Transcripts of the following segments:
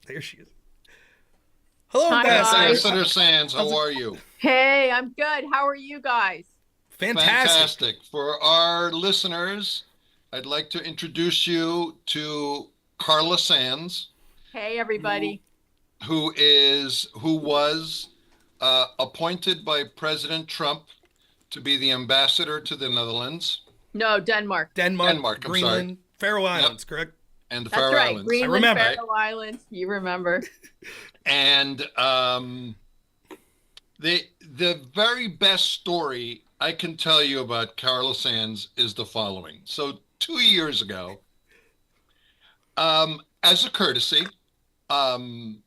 There she is. Hello, Hi, guys. Ambassador. Ambassador Sands, how are you? Hey, I'm good. How are you guys? Fantastic. Fantastic. For our listeners, I'd like to introduce you to Carla Sands, Hey, who everybody. who was appointed by President Trump to be the ambassador to the Netherlands, No, Denmark. Denmark, Denmark, I'm sorry. Greenland, Faroe Yep, Islands, correct? and the That's Faroe right. Islands, I Greenland, remember. right? Faroe Islands. You remember. And the very best story I can tell you about Carla Sands is the following. So 2 years ago, as a courtesy, um,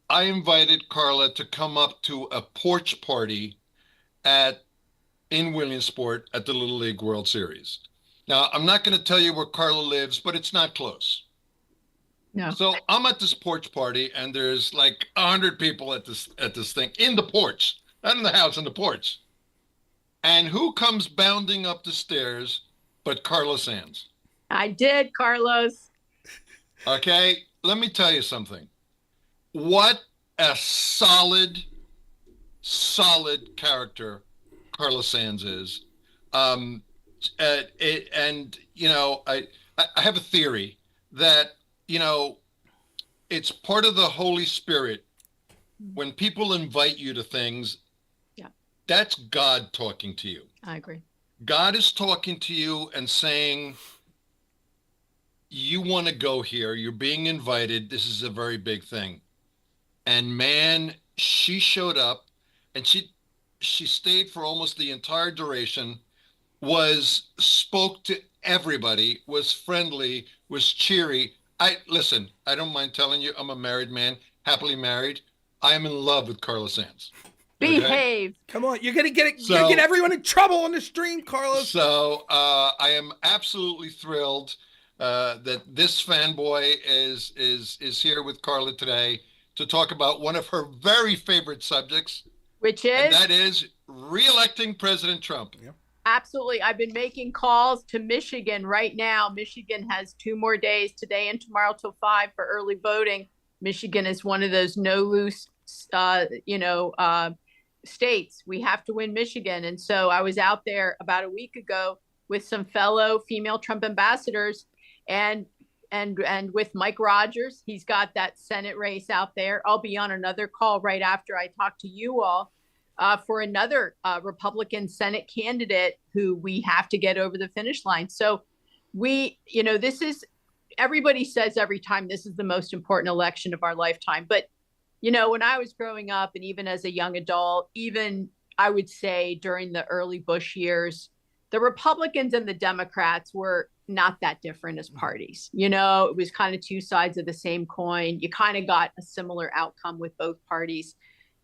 I invited Carla to come up to a porch party at in Williamsport at the Little League World Series. Now, I'm not going to tell you where Carla lives, but it's not close. No. So I'm at this porch party, and there's like 100 people at this thing in the porch, not in the house, in the porch. And who comes bounding up the stairs but Carla Sands? I did, Carlos. Okay, let me tell you something. What a solid character Carla Sands is. Um, and I have a theory that you know it's part of the Holy Spirit when people invite you to things. Yeah, That's God talking to you. I agree. God is talking to you and saying, you want to go here. You're being invited. This is a very big thing. And man, she showed up, and she stayed for almost the entire duration, was spoke to everybody, was friendly, was cheery. I listen, I don't mind telling you, I'm a married man, happily married. I am in love with Carla Sands. Okay? Behave. Come on, you're gonna get it. You're gonna get So everyone in trouble on the stream, Carlos. I am absolutely thrilled that this fanboy is here with Carla today to talk about one of her very favorite subjects, Which and is that is re-electing President Trump. Yeah. absolutely. I've been making calls to Michigan right now. Michigan has 2 more days, today and tomorrow till 5 for early voting. Michigan is one of those no loose, states. We have to win Michigan. And so I was out there about a week ago with some fellow female Trump ambassadors and and with Mike Rogers. He's got that Senate race out there. I'll be on another call right after I talk to you all for another Republican Senate candidate who we have to get over the finish line. So this is, everybody says every time this is the most important election of our lifetime. But when I was growing up and even as a young adult, even I would say during the early Bush years, the Republicans and the Democrats were not that different as parties. It was kind of two sides of the same coin. You kind of got a similar outcome with both parties.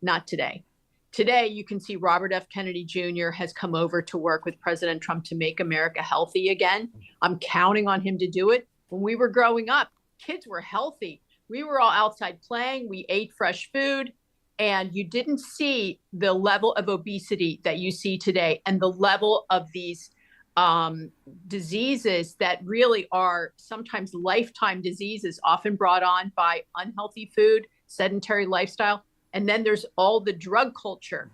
Not today. Today, you can see Robert F. Kennedy Jr. has come over to work with President Trump to make America healthy again. I'm counting on him to do it. When we were growing up, kids were healthy. We were all outside playing. We ate fresh food. And you didn't see the level of obesity that you see today and the level of these diseases that really are sometimes lifetime diseases, often brought on by unhealthy food, sedentary lifestyle. And then there's all the drug culture.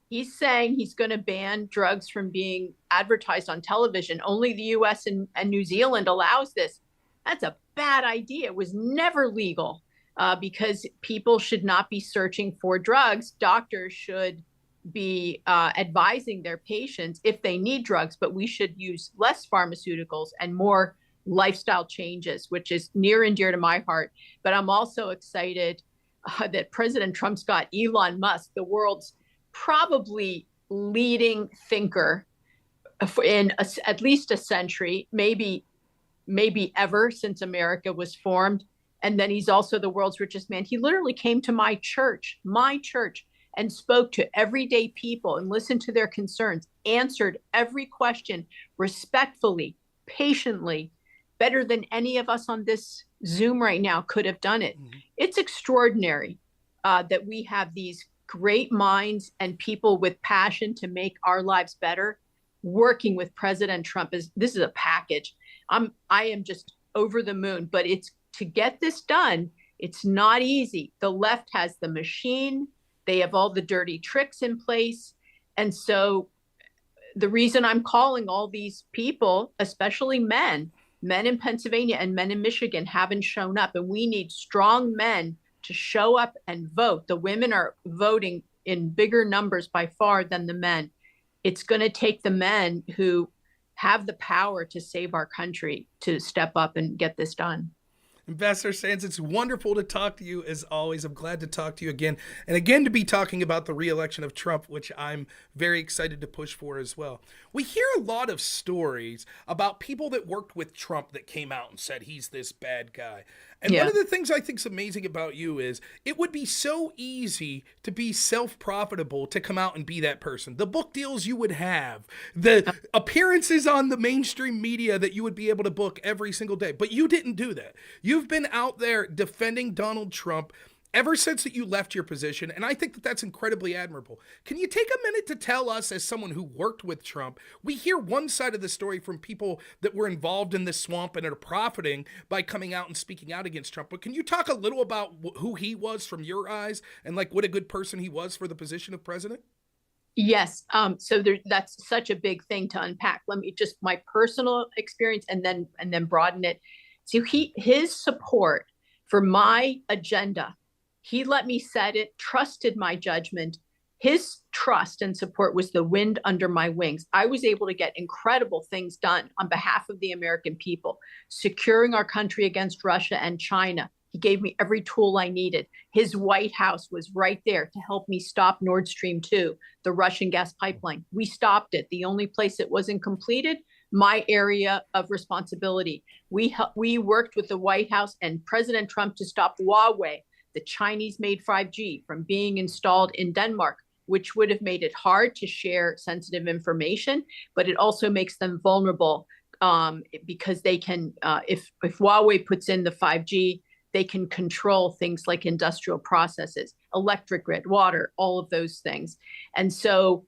He's saying he's going to ban drugs from being advertised on television. Only the US and New Zealand allows this. That's a bad idea. It was never legal because people should not be searching for drugs. Doctors should be advising their patients if they need drugs, but we should use less pharmaceuticals and more lifestyle changes, which is near and dear to my heart. But I'm also excited that President Trump's got Elon Musk, the world's probably leading thinker in at least a century, maybe ever since America was formed. And then he's also the world's richest man. He literally came to my church, and spoke to everyday people and listened to their concerns, answered every question respectfully, patiently, better than any of us on this Zoom right now could have done it. Mm-hmm. It's extraordinary that we have these great minds and people with passion to make our lives better working with President Trump. This is a package. I am just over the moon, but it's to get this done. It's not easy. The left has the machine. They have all the dirty tricks in place. And so the reason I'm calling all these people, especially men in Pennsylvania and men in Michigan haven't shown up, and we need strong men to show up and vote. The women are voting in bigger numbers by far than the men. It's going to take the men who have the power to save our country to step up and get this done. Ambassador Sands, it's wonderful to talk to you as always. I'm glad to talk to you again. And again, to be talking about the re-election of Trump, which I'm very excited to push for as well. We hear a lot of stories about people that worked with Trump that came out and said he's this bad guy. And one of the things I think is amazing about you is it would be so easy to be self-profitable to come out and be that person. The book deals you would have, the appearances on the mainstream media that you would be able to book every single day. But you didn't do that. You've been out there defending Donald Trump ever since that you left your position, and I think that that's incredibly admirable. Can you take a minute to tell us, as someone who worked with Trump, we hear one side of the story from people that were involved in this swamp and are profiting by coming out and speaking out against Trump, but can you talk a little about who he was from your eyes and like what a good person he was for the position of president? Yes. So that's such a big thing to unpack. Let me just my personal experience and then broaden it. So his support for my agenda, he let me set it, trusted my judgment. His trust and support was the wind under my wings. I was able to get incredible things done on behalf of the American people, securing our country against Russia and China. He gave me every tool I needed. His White House was right there to help me stop Nord Stream 2, the Russian gas pipeline. We stopped it. The only place it wasn't completed, my area of responsibility. We worked with the White House and President Trump to stop Huawei, the Chinese-made 5G, from being installed in Denmark, which would have made it hard to share sensitive information, but it also makes them vulnerable because they can, if Huawei puts in the 5G, they can control things like industrial processes, electric grid, water, all of those things. And so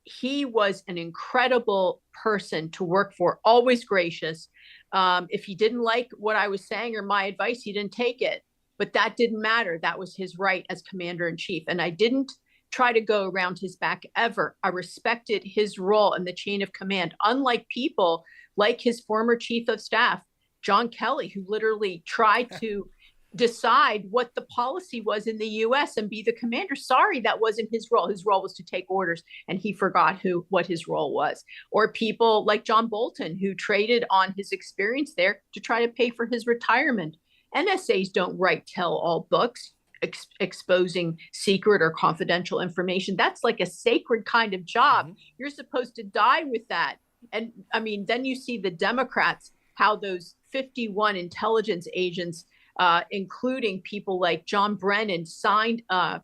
he was an incredible person to work for, always gracious. If he didn't like what I was saying or my advice, he didn't take it. But that didn't matter. That was his right as commander in chief. And I didn't try to go around his back ever. I respected his role in the chain of command, unlike people like his former chief of staff, John Kelly, who literally tried to decide what the policy was in the US and be the commander. Sorry, that wasn't his role. His role was to take orders, and he forgot what his role was. Or people like John Bolton, who traded on his experience there to try to pay for his retirement. NSAs don't write tell-all books exposing secret or confidential information. That's like a sacred kind of job. Mm-hmm. You're supposed to die with that. And I mean, then you see the Democrats, how those 51 intelligence agents, including people like John Brennan, signed a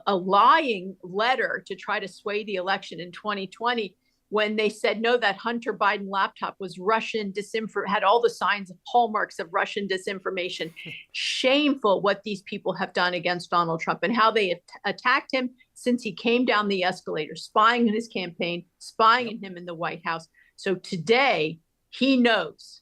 lying letter to try to sway the election in 2020 when they said, no, that Hunter Biden laptop was Russian had all the signs, hallmarks of Russian disinformation. Shameful what these people have done against Donald Trump and how they have attacked him since he came down the escalator, spying on his campaign, spying on him in the White House. So today he knows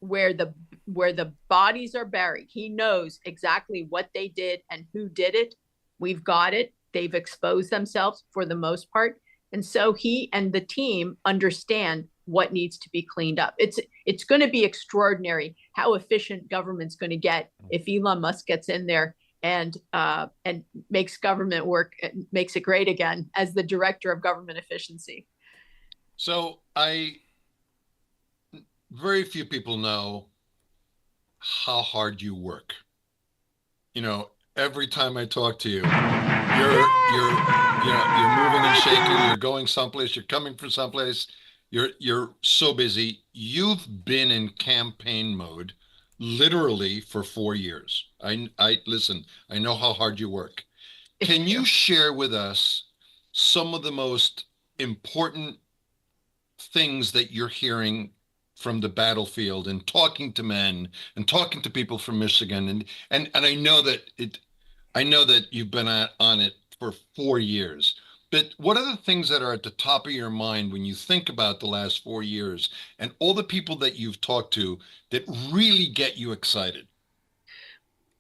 where the bodies are buried. He knows exactly what they did and who did it. We've got it. They've exposed themselves for the most part. And so he and the team understand what needs to be cleaned up. It's going to be extraordinary how efficient government's going to get if Elon Musk gets in there and makes government work, makes it great again as the director of government efficiency. So very few people know how hard you work. You know, every time I talk to you, you're moving and shaking, you're going someplace, you're coming from someplace, you're so busy. You've been in campaign mode literally for 4 years. I listen, I know how hard you work. Can you share with us some of the most important things that you're hearing from the battlefield and talking to men and talking to people from Michigan? And I know that you've been on it for 4 years, but what are the things that are at the top of your mind when you think about the last 4 years and all the people that you've talked to that really get you excited?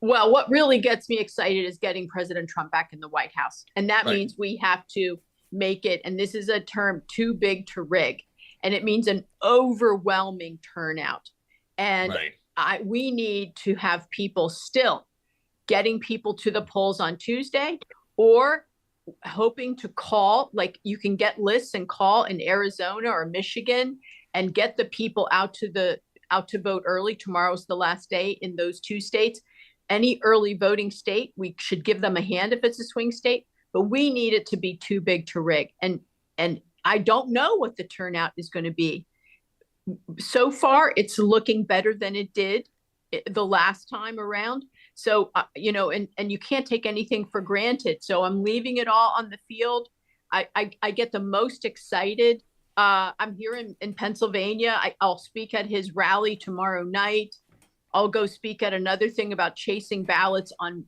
Well, what really gets me excited is getting President Trump back in the White House. And that Right. means we have to make it, and this is a term, too big to rig. And it means an overwhelming turnout. And Right. we need to have people still getting people to the polls on Tuesday, or hoping to call, like you can get lists and call in Arizona or Michigan and get the people out to vote early. Tomorrow's the last day in those two states. Any early voting state, we should give them a hand if it's a swing state, but we need it to be too big to rig. And I don't know what the turnout is going to be. So far, it's looking better than it did the last time around. So, and you can't take anything for granted. So I'm leaving it all on the field. I get the most excited. I'm here in Pennsylvania. I'll speak at his rally tomorrow night. I'll go speak at another thing about chasing ballots on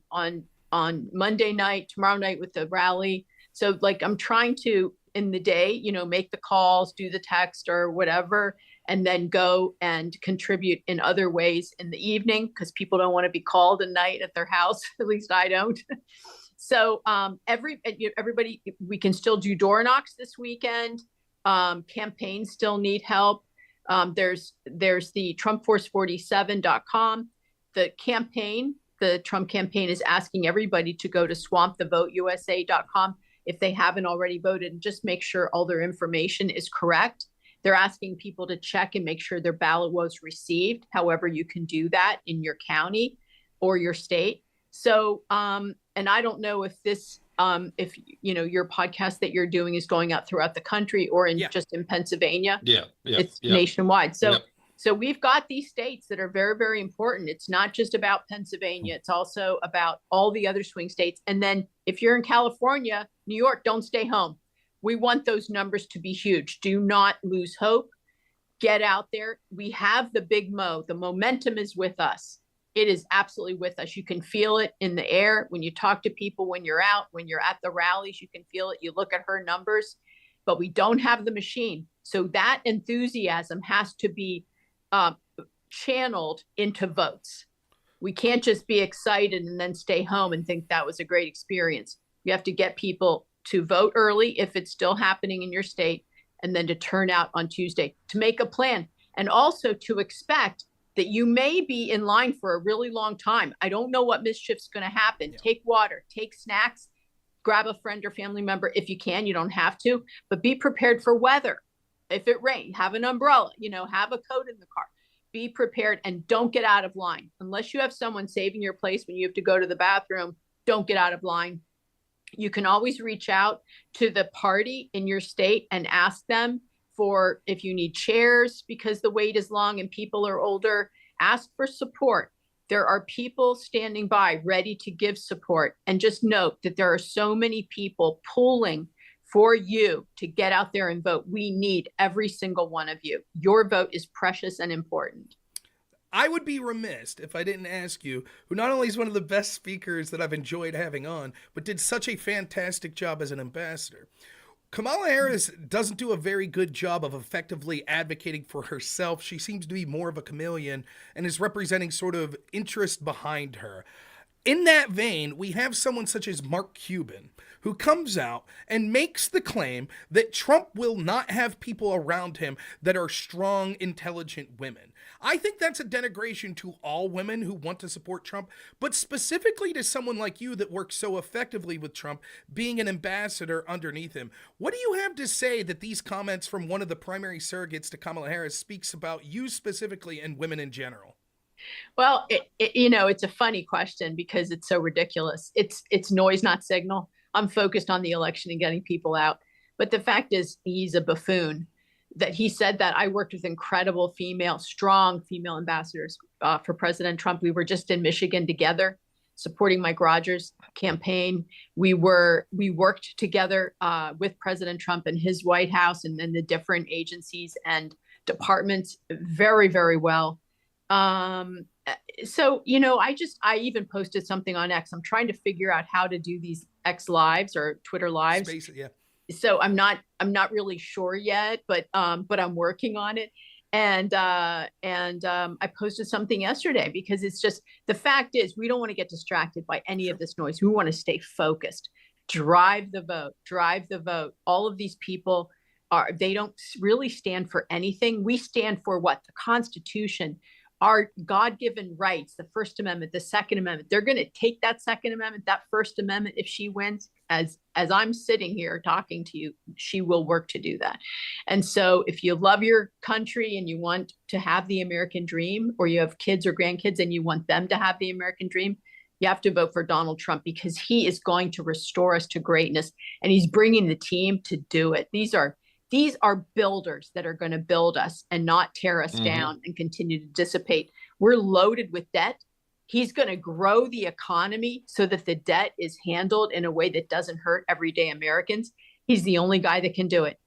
Monday night, tomorrow night with the rally. So like I'm trying to, in the day, make the calls, do the text or whatever, and then go and contribute in other ways in the evening, because people don't want to be called at night at their house. At least I don't. So everybody, we can still do door knocks this weekend. Campaigns still need help. There's the TrumpForce47.com. The Trump campaign is asking everybody to go to swampthevoteusa.com if they haven't already voted, and just make sure all their information is correct. They're asking people to check and make sure their ballot was received. However, you can do that in your county or your state. So, and I don't know if this, if your podcast that you're doing is going out throughout the country or just in Pennsylvania. Yeah. It's nationwide. So, Yeah. So we've got these states that are very, very important. It's not just about Pennsylvania. It's also about all the other swing states. And then if you're in California, New York, don't stay home. We want those numbers to be huge. Do not lose hope. Get out there. We have the big mo. The momentum is with us. It is absolutely with us. You can feel it in the air when you talk to people, when you're out, when you're at the rallies, you can feel it. You look at her numbers, but we don't have the machine. So that enthusiasm has to be channeled into votes. We can't just be excited and then stay home and think that was a great experience. You have to get people to vote early if it's still happening in your state, and then to turn out on Tuesday, to make a plan, and also to expect that you may be in line for a really long time. I don't know what mischief's going to happen. Yeah. Take water, take snacks, grab a friend or family member if you can. You don't have to, but be prepared for weather. If it rains, have an umbrella, have a coat in the car. Be prepared and don't get out of line. Unless you have someone saving your place when you have to go to the bathroom, don't get out of line. You can always reach out to the party in your state and ask them for if you need chairs because the wait is long and people are older. Ask for support. There are people standing by ready to give support. And just note that there are so many people pulling for you to get out there and vote. We need every single one of you. Your vote is precious and important. I would be remiss if I didn't ask you, who not only is one of the best speakers that I've enjoyed having on, but did such a fantastic job as an ambassador. Kamala Harris doesn't do a very good job of effectively advocating for herself. She seems to be more of a chameleon and is representing sort of interest behind her. In that vein, we have someone such as Mark Cuban, who comes out and makes the claim that Trump will not have people around him that are strong, intelligent women. I think that's a denigration to all women who want to support Trump, but specifically to someone like you that works so effectively with Trump, being an ambassador underneath him. What do you have to say that these comments from one of the primary surrogates to Kamala Harris speaks about you specifically and women in general? Well, it's a funny question because it's so ridiculous. It's noise, not signal. I'm focused on the election and getting people out. But the fact is, he's a buffoon. That he said that. I worked with incredible strong female ambassadors for President Trump. We were just in Michigan together, supporting Mike Rogers' campaign. We worked together with President Trump and his White House and then the different agencies and departments very, very well. So, I even posted something on X. I'm trying to figure out how to do these X lives or Twitter lives. Space, yeah. So I'm not really sure yet, but I'm working on it. I posted something yesterday because it's just, the fact is we don't want to get distracted by any of this noise. We want to stay focused. Drive the vote, drive the vote. All of these people they don't really stand for anything. We stand for what? The Constitution, our God-given rights, the First Amendment, the Second Amendment. They're going to take that Second Amendment, that First Amendment, if she wins, as I'm sitting here talking to you, she will work to do that. And so if you love your country and you want to have the American dream, or you have kids or grandkids and you want them to have the American dream, you have to vote for Donald Trump, because he is going to restore us to greatness, and he's bringing the team to do it. These are builders that are going to build us and not tear us down and continue to dissipate. We're loaded with debt. He's going to grow the economy so that the debt is handled in a way that doesn't hurt everyday Americans. He's the only guy that can do it.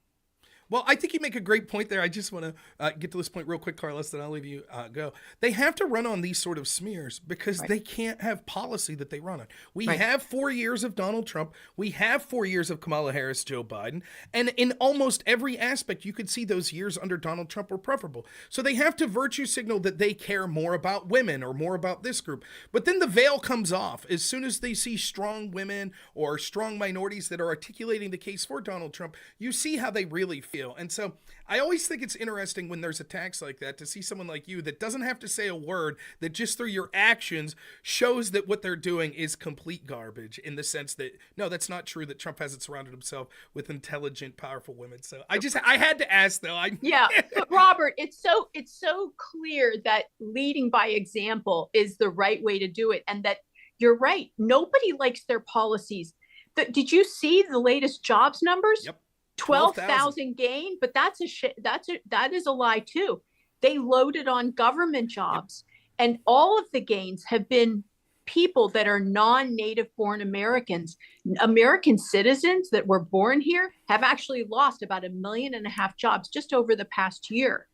Well, I think you make a great point there. I just want to get to this point real quick, Carlos, then I'll leave you go. They have to run on these sort of smears because they can't have policy that they run on. We have 4 years of Donald Trump. We have 4 years of Kamala Harris, Joe Biden. And in almost every aspect, you could see those years under Donald Trump were preferable. So they have to virtue signal that they care more about women or more about this group. But then the veil comes off as soon as they see strong women or strong minorities that are articulating the case for Donald Trump. You see how they really feel. And so I always think it's interesting when there's attacks like that to see someone like you that doesn't have to say a word, that just through your actions shows that what they're doing is complete garbage, in the sense that, no, that's not true, that Trump hasn't surrounded himself with intelligent, powerful women. So I had to ask, though. Yeah, but Robert, it's so clear that leading by example is the right way to do it. And that you're right. Nobody likes their policies. Did you see the latest jobs numbers? Yep. 12,000 gain, but that is a lie too. They loaded on government jobs, and all of the gains have been people that are non-native born Americans. American citizens that were born here have actually lost about 1.5 million jobs just over the past year.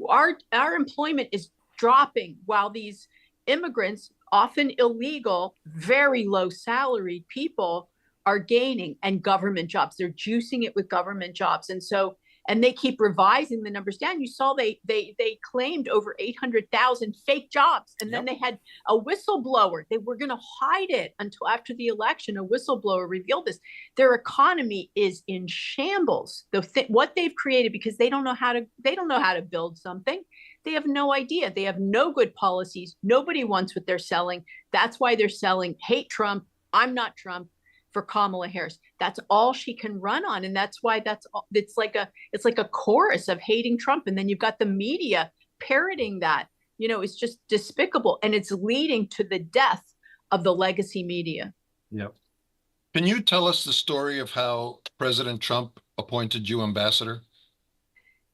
Our employment is dropping while these immigrants, often illegal, very low salaried people, are gaining, and government jobs. They're juicing it with government jobs. And they keep revising the numbers down. You saw they claimed over 800,000 fake jobs. And then they had a whistleblower. They were going to hide it until after the election. A whistleblower revealed this. Their economy is in shambles. What they've created, because they don't know how to build something. They have no idea. They have no good policies. Nobody wants what they're selling. That's why they're selling hate Trump. I'm not Trump. For Kamala Harris, that's all she can run on, and that's why it's like a chorus of hating Trump, and then you've got the media parroting that. It's just despicable, and it's leading to the death of the legacy media. Yep. Can you tell us the story of how President Trump appointed you ambassador?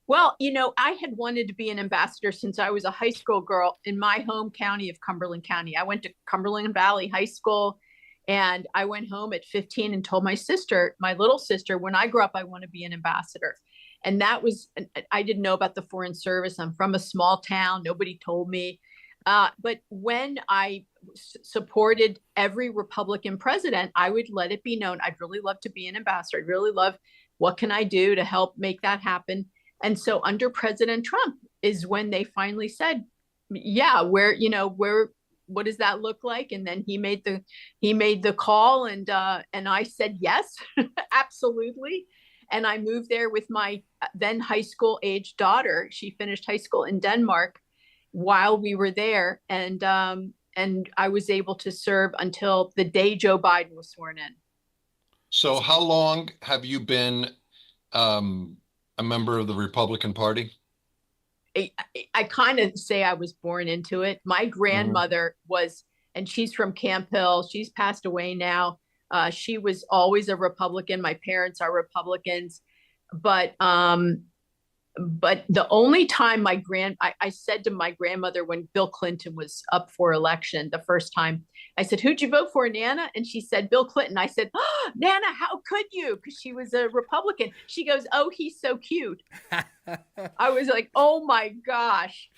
Well, I had wanted to be an ambassador since I was a high school girl in my home county of Cumberland County. I went to Cumberland Valley High School. And I went home at 15 and told my little sister, when I grow up, I want to be an ambassador. And I didn't know about the Foreign Service. I'm from a small town. Nobody told me. But when I supported every Republican president, I would let it be known, I'd really love to be an ambassador. I'd really love, what can I do to help make that happen? And so under President Trump is when they finally said, yeah, what does that look like? And then he made the call, and I said yes, absolutely. And I moved there with my then high school age daughter. She finished high school in Denmark while we were there, and I was able to serve until the day Joe Biden was sworn in. So how long have you been a member of the Republican Party? I kind of say I was born into it. My grandmother was, and she's from Camp Hill. She's passed away now. She was always a Republican. My parents are Republicans, but the only time I said to my grandmother when Bill Clinton was up for election the first time, I said, "Who'd you vote for, Nana?" And she said, "Bill Clinton." I said, "Oh, Nana, how could you?" Because she was a Republican. She goes, "Oh, he's so cute." I was like, oh my gosh.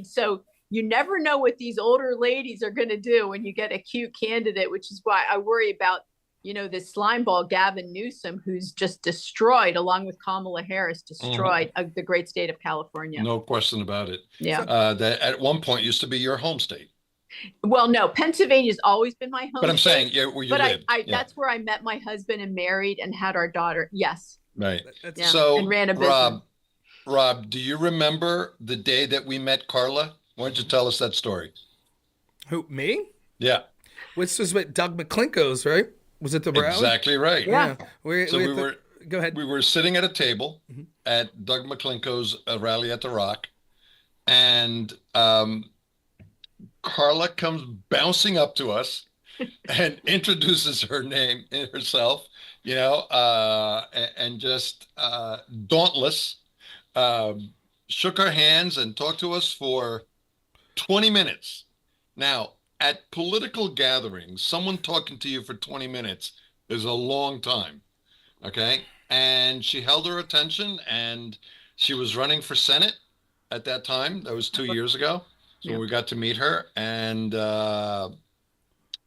So you never know what these older ladies are going to do when you get a cute candidate, which is why I worry about, this slime ball, Gavin Newsom, who's just destroyed, along with Kamala Harris, destroyed the great state of California. No question about it. Yeah. That at one point used to be your home state. Well, no, Pennsylvania's always been my home But I'm state, saying, where you but lived. that's where I met my husband and married and had our daughter. Yes. Right. Yeah. So, and ran a business. Rob, do you remember the day that we met Carla? Why don't you tell us that story? Who, me? Yeah. This was with Doug McClinko's, right? Was it the rally? Exactly right. Yeah. Go ahead. We were sitting at a table at Doug McClinko's rally at the Rock, and Carla comes bouncing up to us and introduces herself, and just dauntless, shook our hands and talked to us for 20 minutes. Now, at political gatherings, someone talking to you for 20 minutes is a long time. Okay. And she held her attention, and she was running for Senate at that time. That was 2 years ago. So we got to meet her, and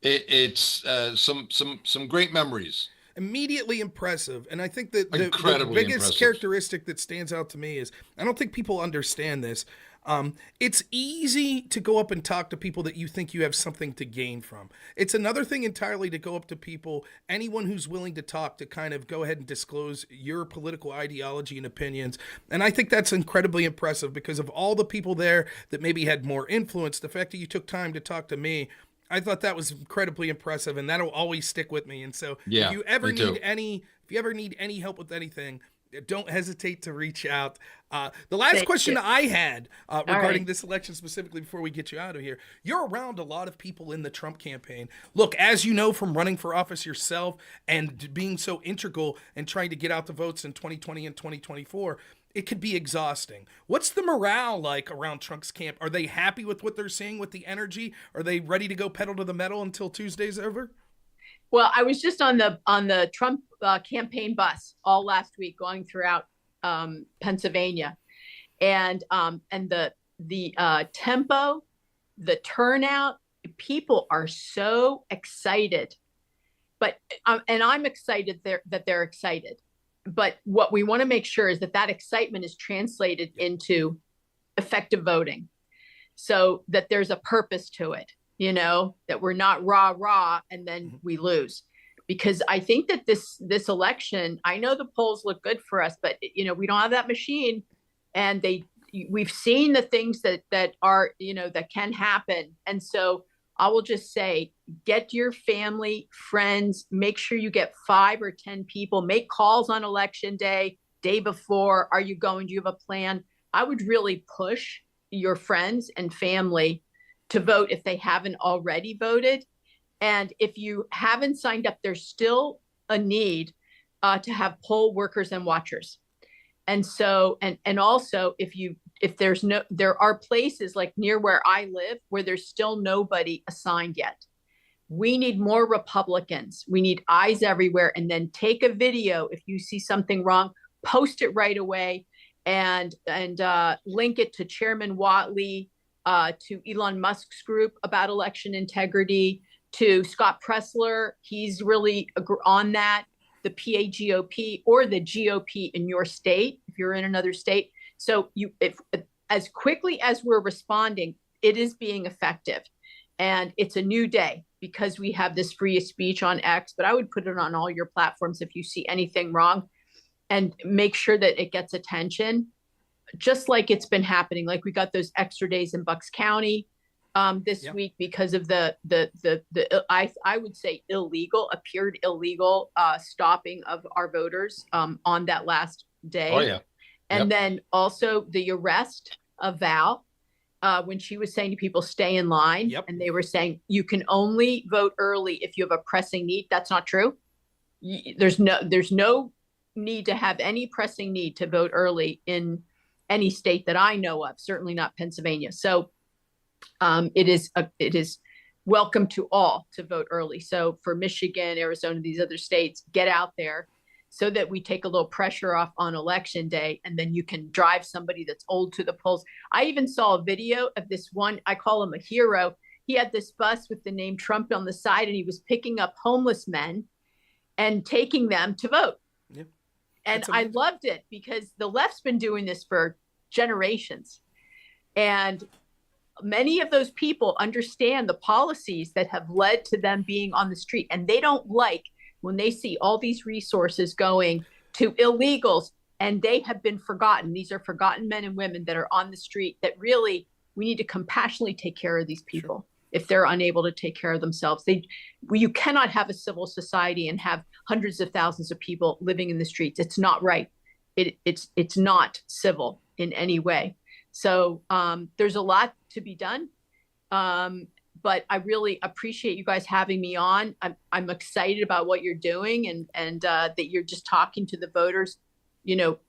it's some great memories. Immediately impressive. And I think that the biggest impressive characteristic that stands out to me is, I don't think people understand this. It's easy to go up and talk to people that you think you have something to gain from. It's another thing entirely to go up to people, anyone who's willing to talk, to kind of go ahead and disclose your political ideology and opinions. And I think that's incredibly impressive, because of all the people there that maybe had more influence, the fact that you took time to talk to me, I thought that was incredibly impressive, and that'll always stick with me. And so if you ever need any help with anything, don't hesitate to reach out. The last question I had regarding this election specifically, before we get you out of here, you're around a lot of people in the Trump campaign. Look, as you know from running for office yourself and being so integral and trying to get out the votes in 2020 and 2024, it could be exhausting. What's the morale like around Trump's camp? Are they happy with what they're seeing, with the energy? Are they ready to go pedal to the metal until Tuesday's over? Well, I was just on the Trump campaign bus all last week, going throughout Pennsylvania, and the tempo, the turnout, people are so excited. But and I'm excited that they're excited. But what we want to make sure is that excitement is translated into effective voting, so that there's a purpose to it. That we're not rah and then we lose. Because I think that this election, I know the polls look good for us, but we don't have that machine, and we've seen the things that are that can happen. And so I will just say, get your family, friends, make sure you get 5 or 10 people, make calls on election day before. Are you going? Do you have a plan? I would really push your friends and family to vote if they haven't already voted. And if you haven't signed up, there's still a need to have poll workers and watchers. And so, and also there are places like near where I live where there's still nobody assigned yet. We need more Republicans. We need eyes everywhere. And then take a video. If you see something wrong, post it right away, and link it to Chairman Watley, to Elon Musk's group about election integrity, to Scott Pressler. He's really on that, the PAGOP or the GOP in your state, if you're in another state. So if as quickly as we're responding, it is being effective. And it's a new day because we have this free speech on X, but I would put it on all your platforms if you see anything wrong, and make sure that it gets attention. Just like it's been happening, like we got those extra days in Bucks County this week because of the I would say appeared illegal stopping of our voters on that last day. Oh yeah. And then also the arrest of Val when she was saying to people, stay in line, and they were saying you can only vote early if you have a pressing need. That's not true. There's no need to have any pressing need to vote early in any state that I know of, certainly not Pennsylvania. So it is welcome to all to vote early. So for Michigan, Arizona, these other states, get out there so that we take a little pressure off on election day, and then you can drive somebody that's old to the polls. I even saw a video of this one, I call him a hero. He had this bus with the name Trump on the side, and he was picking up homeless men. and taking them to vote. Yeah. And I loved it because the left's been doing this for generations. And many of those people understand the policies that have led to them being on the street. And they don't like when they see all these resources going to illegals and they have been forgotten. These are forgotten men and women that are on the street that really we need to compassionately take care of these people. Sure. If they're unable to take care of themselves. You cannot have a civil society and have hundreds of thousands of people living in the streets. It's not right. It's not civil in any way. So there's a lot to be done. But I really appreciate you guys having me on. I'm excited about what you're doing and that you're just talking to the voters,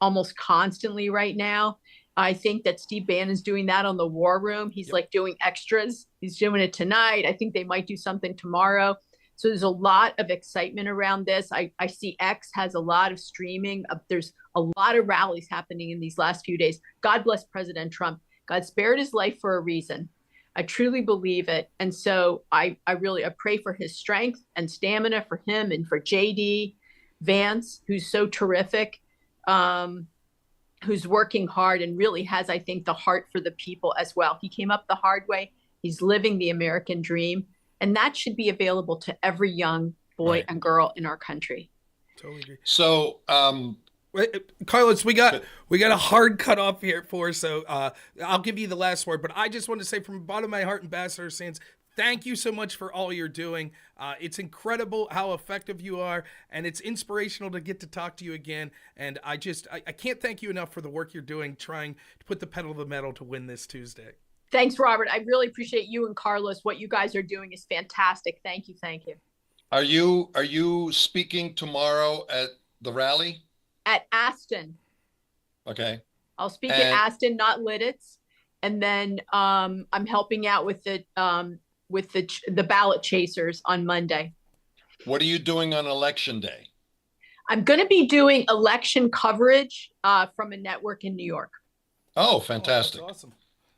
almost constantly right now. I think that Steve Bannon's doing that on the War Room. He's like doing extras. He's doing it tonight. I think they might do something tomorrow. So there's a lot of excitement around this. I see X has a lot of streaming. There's a lot of rallies happening in these last few days. God bless President Trump. God spared his life for a reason. I truly believe it. And so I pray for his strength and stamina for him and for JD Vance, who's so terrific. Who's working hard and really has, I think, the heart for the people as well. He came up the hard way. He's living the American dream. And that should be available to every young boy and girl in our country. Totally agree. So, Carlos, we got a hard cut off here so I'll give you the last word. But I just want to say from the bottom of my heart, Ambassador Sands, thank you so much for all you're doing. It's incredible how effective you are, and it's inspirational to get to talk to you again. And I can't thank you enough for the work you're doing, trying to put the pedal to the metal to win this Tuesday. Thanks, Robert. I really appreciate you and Carlos. What you guys are doing is fantastic. Thank you. Thank you. Are you speaking tomorrow at the rally? At Aston. Okay. I'll speak at Aston, not Lidditz. And then I'm helping out with the ballot chasers on Monday. What are you doing on election day? I'm going to be doing election coverage from a network in New York. Oh, fantastic. Oh, that's awesome.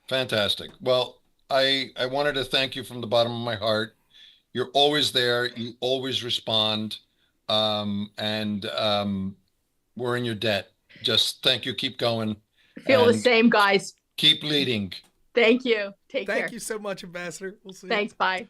Fantastic. Well, I wanted to thank you from the bottom of my heart. You're always there. You always respond. And we're in your debt. Just thank you. Keep going. I feel the same, guys. Keep leading. Thank you. Take care. Thank you so much, Ambassador. We'll see you. Thanks. Bye.